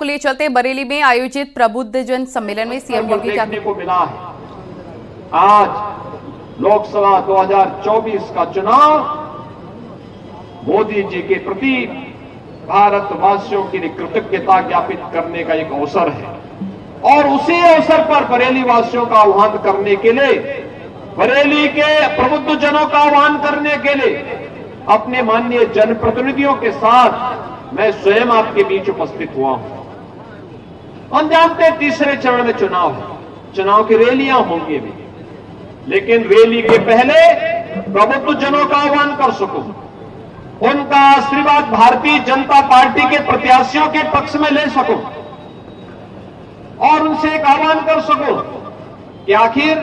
को लिए चलते बरेली में आयोजित प्रबुद्ध जन सम्मेलन में सीएम योगी देखने को मिला है। आज लोकसभा 2024 का चुनाव मोदी जी के प्रति भारतवासियों की कृतज्ञता ज्ञापित करने का एक अवसर है और उसी अवसर पर बरेली वासियों का आह्वान करने के लिए, बरेली के प्रबुद्ध जनों का आह्वान करने के लिए अपने माननीय जनप्रतिनिधियों के साथ मैं स्वयं आपके बीच उपस्थित हुआ हूं। हम जानते हैं तीसरे चरण में चुनाव है, चुनाव की रैलियां होंगी भी, लेकिन रैली के पहले प्रबुद्ध जनों का आह्वान कर सकूं, उनका आशीर्वाद भारतीय जनता पार्टी के प्रत्याशियों के पक्ष में ले सकूं और उनसे एक आह्वान कर सकूं कि आखिर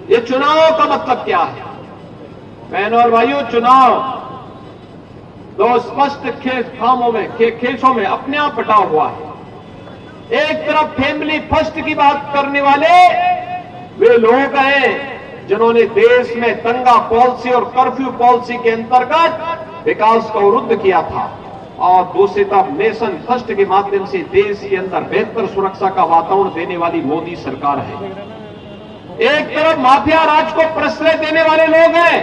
ये चुनाव का मतलब क्या है। बहनों और भाइयों, चुनाव दो स्पष्ट खेसों में अपने आप बटा हुआ है। एक तरफ फैमिली फर्स्ट की बात करने वाले वे लोग हैं जिन्होंने देश में दंगा पॉलिसी और कर्फ्यू पॉलिसी के अंतर्गत विकास को अवरुद्ध किया था, और दूसरी तरफ नेशन फर्स्ट के माध्यम से देश के अंदर बेहतर सुरक्षा का वातावरण देने वाली मोदी सरकार है। एक तरफ माफिया राज को प्रश्रय देने वाले लोग हैं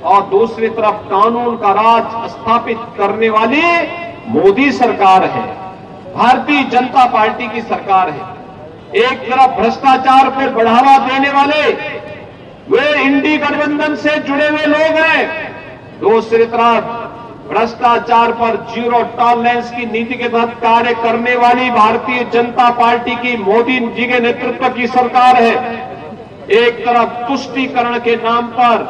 और दूसरी तरफ कानून का राज स्थापित करने वाली मोदी सरकार है, भारतीय जनता पार्टी की सरकार है। एक तरफ भ्रष्टाचार को बढ़ावा देने वाले वे इंडी गठबंधन से जुड़े हुए लोग हैं, दूसरी तरफ भ्रष्टाचार पर जीरो टॉलरेंस की नीति के तहत कार्य करने वाली भारतीय जनता पार्टी की मोदी जी के नेतृत्व की सरकार है। एक तरफ तुष्टीकरण के नाम पर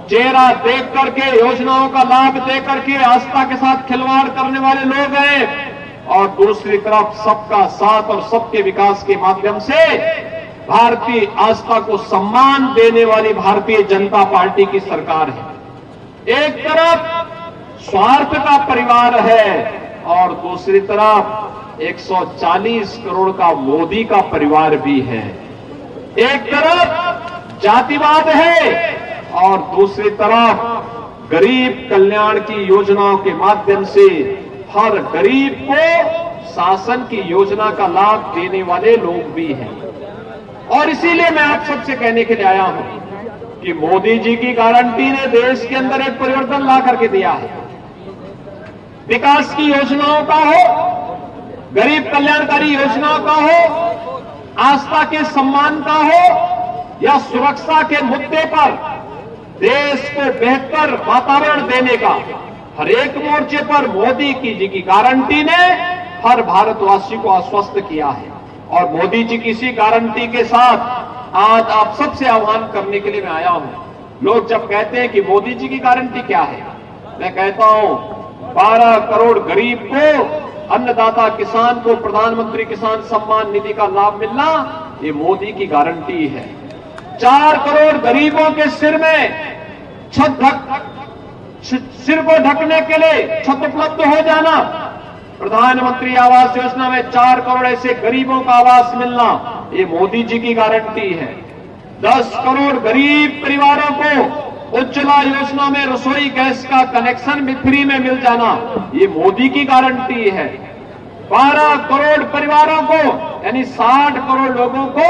चेहरा देख करके, योजनाओं का लाभ दे करके आस्था के साथ खिलवाड़ करने वाले लोग हैं, और दूसरी तरफ सबका साथ और सबके विकास के माध्यम से भारतीय आस्था को सम्मान देने वाली भारतीय जनता पार्टी की सरकार है। एक तरफ स्वार्थ का परिवार है और दूसरी तरफ 140 करोड़ का मोदी का परिवार भी है। एक तरफ जातिवाद है और दूसरी तरफ गरीब कल्याण की योजनाओं के माध्यम से हर गरीब को शासन की योजना का लाभ देने वाले लोग भी हैं। और इसीलिए मैं आप सबसे कहने के लिए आया हूं कि मोदी जी की गारंटी ने देश के अंदर एक परिवर्तन ला करके दिया है। विकास की योजनाओं का हो, गरीब कल्याणकारी योजनाओं का हो, आस्था के सम्मान का हो या सुरक्षा के मुद्दे पर देश को बेहतर वातावरण देने का, हर एक मोर्चे पर मोदी जी की गारंटी ने हर भारतवासी को आश्वस्त किया है। और मोदी जी की इसी गारंटी के साथ आज आप सबसे आह्वान करने के लिए मैं आया हूं। लोग जब कहते हैं कि मोदी जी की गारंटी क्या है, मैं कहता हूं 12 करोड़ गरीब को, अन्नदाता किसान को प्रधानमंत्री किसान सम्मान निधि का लाभ मिलना, ये मोदी की गारंटी है। 4 करोड़ गरीबों के सिर को ढकने के लिए छत उपलब्ध हो जाना, प्रधानमंत्री आवास योजना में 4 करोड़ ऐसे गरीबों का आवास मिलना, ये मोदी जी की गारंटी है। 10 करोड़ गरीब परिवारों को उज्ज्वला योजना में रसोई गैस का कनेक्शन भी फ्री में मिल जाना, ये मोदी की गारंटी है। 12 करोड़ परिवारों को यानी 60 करोड़ लोगों को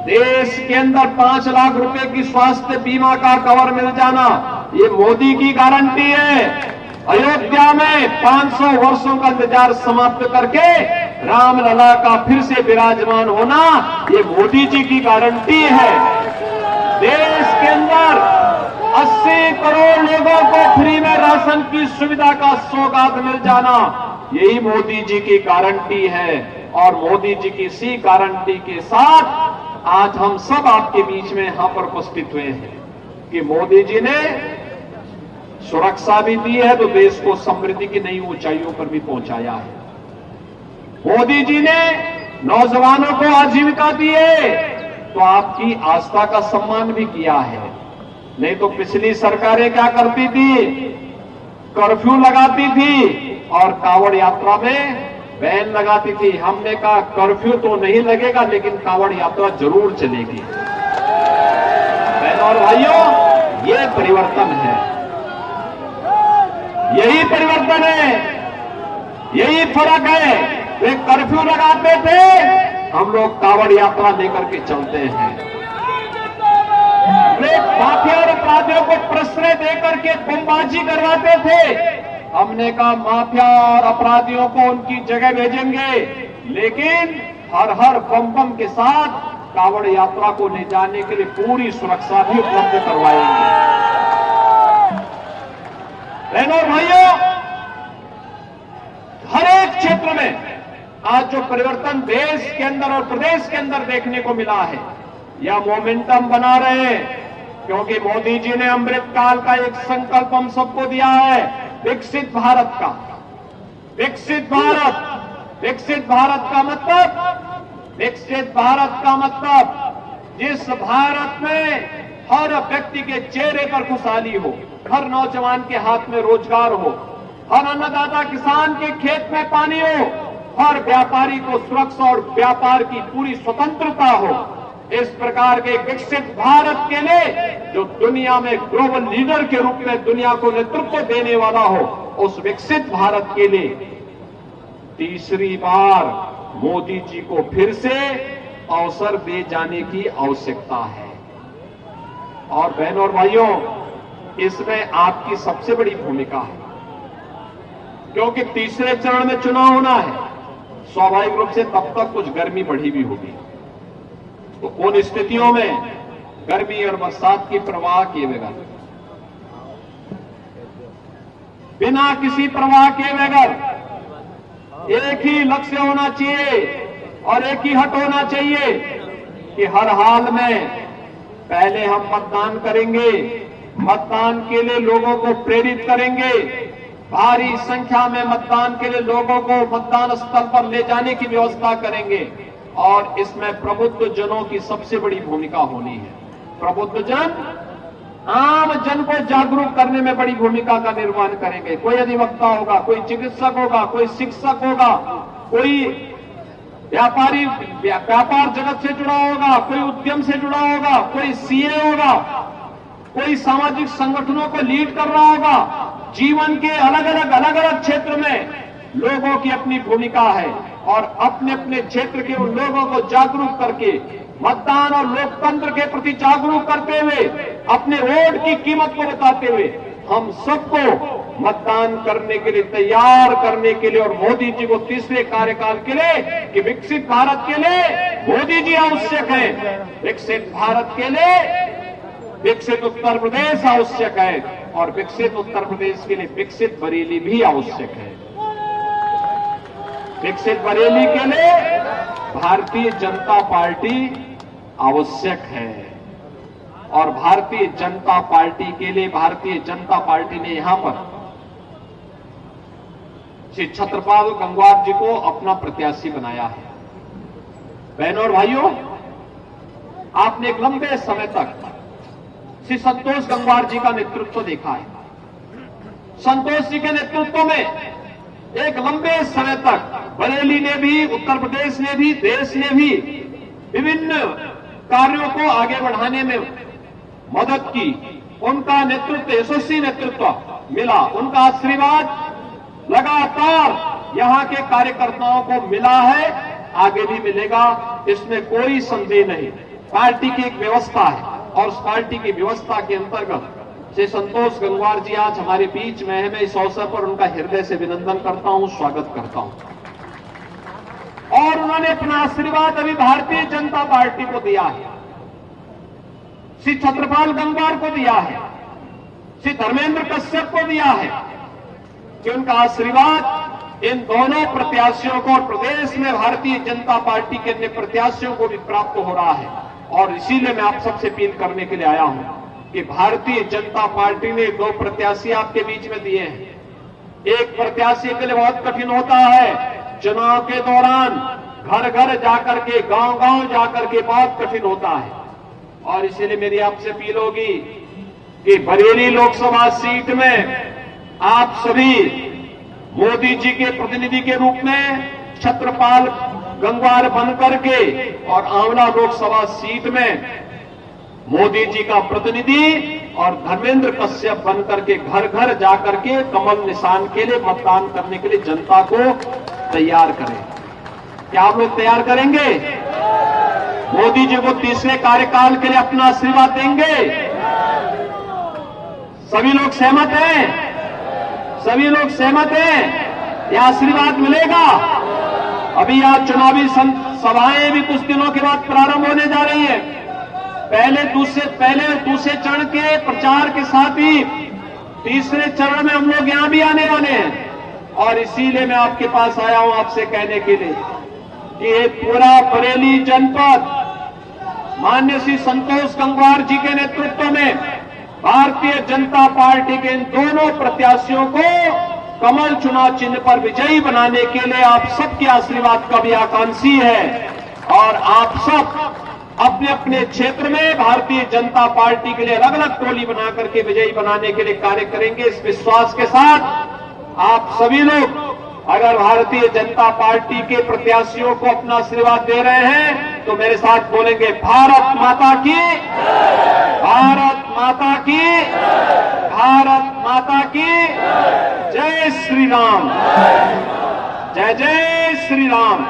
देश के अंदर 5 लाख रुपए की स्वास्थ्य बीमा का कवर मिल जाना, ये मोदी की गारंटी है। अयोध्या में 500 वर्षों का इंतजार समाप्त करके रामलला का फिर से विराजमान होना, ये मोदी जी की गारंटी है। देश के अंदर 80 करोड़ लोगों को फ्री में राशन की सुविधा का सौगात मिल जाना, यही मोदी जी की गारंटी है। और मोदी जी की इसी गारंटी के साथ आज हम सब आपके बीच में यहां पर उपस्थित हुए हैं कि मोदी जी ने सुरक्षा भी दी है तो देश को समृद्धि की नई ऊंचाइयों पर भी पहुंचाया है। मोदी जी ने नौजवानों को आजीविका दी है तो आपकी आस्था का सम्मान भी किया है। नहीं तो पिछली सरकारें क्या करती थी, कर्फ्यू लगाती थी और कांवड़ यात्रा में बैन लगाती थी। हमने कहा कर्फ्यू तो नहीं लगेगा लेकिन कांवड़ यात्रा जरूर चलेगी। बहनों और भाइयों, ये परिवर्तन है, यही परिवर्तन है। यही फर्क है। वे कर्फ्यू लगाते थे, हम लोग कावड़ यात्रा लेकर के चलते हैं। वे माफिया और अपराधियों को प्रश्रय देकर के बमबाजी करवाते थे, हमने कहा माफिया और अपराधियों को उनकी जगह भेजेंगे, लेकिन हर बम के साथ कावड़ यात्रा को ले जाने के लिए पूरी सुरक्षा भी उपलब्ध करवाएंगे। बहनों और भाइयों, हर एक क्षेत्र में आज जो परिवर्तन देश के अंदर और प्रदेश के अंदर देखने को मिला है, यह मोमेंटम बना रहे हैं, क्योंकि मोदी जी ने अमृत काल का एक संकल्प हम सबको दिया है, विकसित भारत का। विकसित भारत, विकसित भारत का मतलब, विकसित भारत का मतलब जिस भारत में हर व्यक्ति के चेहरे पर खुशहाली हो, हर नौजवान के हाथ में रोजगार हो, हर अन्नदाता किसान के खेत में पानी हो, हर व्यापारी को सुरक्षा और व्यापार की पूरी स्वतंत्रता हो। इस प्रकार के विकसित भारत के लिए जो दुनिया में ग्लोबल लीडर के रूप में दुनिया को नेतृत्व देने वाला हो, उस विकसित भारत के लिए तीसरी बार मोदी जी को फिर से अवसर दे जाने की आवश्यकता है। और बहनों और भाइयों, इसमें आपकी सबसे बड़ी भूमिका है, क्योंकि तीसरे चरण में चुनाव होना है। स्वाभाविक रूप से तब तक कुछ गर्मी बढ़ी भी होगी, तो उन स्थितियों में गर्मी और बरसात की परवाह किए बगैर, बिना किसी परवाह किए बगैर एक ही लक्ष्य होना चाहिए और एक ही हट होना चाहिए कि हर हाल में पहले हम मतदान करेंगे, मतदान के लिए लोगों को प्रेरित करेंगे, भारी संख्या में मतदान के लिए लोगों को मतदान स्थल पर ले जाने की व्यवस्था करेंगे, और इसमें प्रबुद्ध जनों की सबसे बड़ी भूमिका होनी है। प्रबुद्ध जन आम जन को जागरूक करने में बड़ी भूमिका का निर्वहन करेंगे। कोई अधिवक्ता होगा, कोई चिकित्सक होगा, कोई शिक्षक होगा, कोई व्यापारी व्यापार जगत से जुड़ा होगा, कोई उद्यम से जुड़ा होगा, कोई सीए होगा, कोई सामाजिक संगठनों को लीड कर रहा होगा। जीवन के अलग अलग क्षेत्र में लोगों की अपनी भूमिका है, और अपने अपने क्षेत्र के उन लोगों को जागरूक करके, मतदान और लोकतंत्र के प्रति जागरूक करते हुए, अपने वोट की कीमत को बताते हुए, हम सबको मतदान करने के लिए तैयार करने के लिए, और मोदी जी को तीसरे कार्यकाल के लिए, कि विकसित भारत के लिए मोदी जी आवश्यक है, विकसित भारत के लिए विकसित उत्तर प्रदेश आवश्यक है, और विकसित उत्तर प्रदेश के लिए विकसित बरेली भी आवश्यक है। विकसित बरेली के लिए भारतीय जनता पार्टी आवश्यक है, और भारतीय जनता पार्टी के लिए भारतीय जनता पार्टी ने यहां पर श्री छत्रपाल गंगवार जी को अपना प्रत्याशी बनाया है। बहनों और भाइयों, आपने एक लंबे समय तक श्री संतोष गंगवार जी का नेतृत्व देखा है। संतोष जी के नेतृत्व में एक लंबे समय तक बरेली ने भी, उत्तर प्रदेश ने भी, देश ने भी विभिन्न कार्यों को आगे बढ़ाने में मदद की। उनका नेतृत्व, यशस्वी नेतृत्व मिला, उनका आशीर्वाद लगातार यहां के कार्यकर्ताओं को मिला है, आगे भी मिलेगा, इसमें कोई संदेह नहीं। पार्टी की एक व्यवस्था है, और उस पार्टी की व्यवस्था के अंतर्गत श्री संतोष गंगवार जी आज हमारे बीच में है। मैं इस अवसर पर उनका हृदय से अभिनंदन करता हूं, स्वागत करता हूं। और उन्होंने अपना आशीर्वाद अभी भारतीय जनता पार्टी को दिया है, श्री छत्रपाल गंगवार को दिया है, श्री धर्मेंद्र कश्यप को दिया है, कि उनका आशीर्वाद इन दोनों प्रत्याशियों को और प्रदेश में भारतीय जनता पार्टी के अन्य प्रत्याशियों को भी प्राप्त हो रहा है। और इसीलिए मैं आप सबसे अपील करने के लिए आया हूं कि भारतीय जनता पार्टी ने 2 प्रत्याशी आपके बीच में दिए हैं। एक प्रत्याशी के लिए बहुत कठिन होता है, चुनाव के दौरान घर घर जाकर के, गांव गांव जाकर के बहुत कठिन होता है, और इसीलिए मेरी आपसे अपील होगी कि बरेली लोकसभा सीट में आप सभी मोदी जी के प्रतिनिधि के रूप में छत्रपाल गंगवार बनकर के, और आंवला लोकसभा सीट में मोदी जी का प्रतिनिधि और धर्मेंद्र कश्यप बनकर के घर घर जाकर के कमल निशान के लिए मतदान करने के लिए जनता को तैयार करें। क्या आप लोग तैयार करेंगे? मोदी जी को तीसरे कार्यकाल के लिए अपना आशीर्वाद देंगे? सभी लोग सहमत हैं? सभी लोग सहमत हैं? यह आशीर्वाद मिलेगा। अभी आज चुनावी सभाएं भी कुछ दिनों के बाद प्रारंभ होने जा रही है। पहले दूसरे चरण के प्रचार के साथ ही तीसरे चरण में हम लोग यहां भी आने वाले हैं और इसीलिए मैं आपके पास आया हूं आपसे कहने के लिए कि ये पूरा बरेली जनपद माननीय श्री संतोष गंगवार जी के नेतृत्व में भारतीय जनता पार्टी के इन दोनों प्रत्याशियों को कमल चुनाव चिन्ह पर विजयी बनाने के लिए आप सबके आशीर्वाद का भी आकांक्षी है और आप सब अपने अपने क्षेत्र में भारतीय जनता पार्टी के लिए अलग अलग टोली बना करके विजयी बनाने के लिए कार्य करेंगे। इस विश्वास के साथ आप सभी लोग अगर भारतीय जनता पार्टी के प्रत्याशियों को अपना आशीर्वाद दे रहे हैं तो मेरे साथ बोलेंगे भारत माता की, भारत माता की, भारत माता की, जय श्री राम, जय जय श्री राम।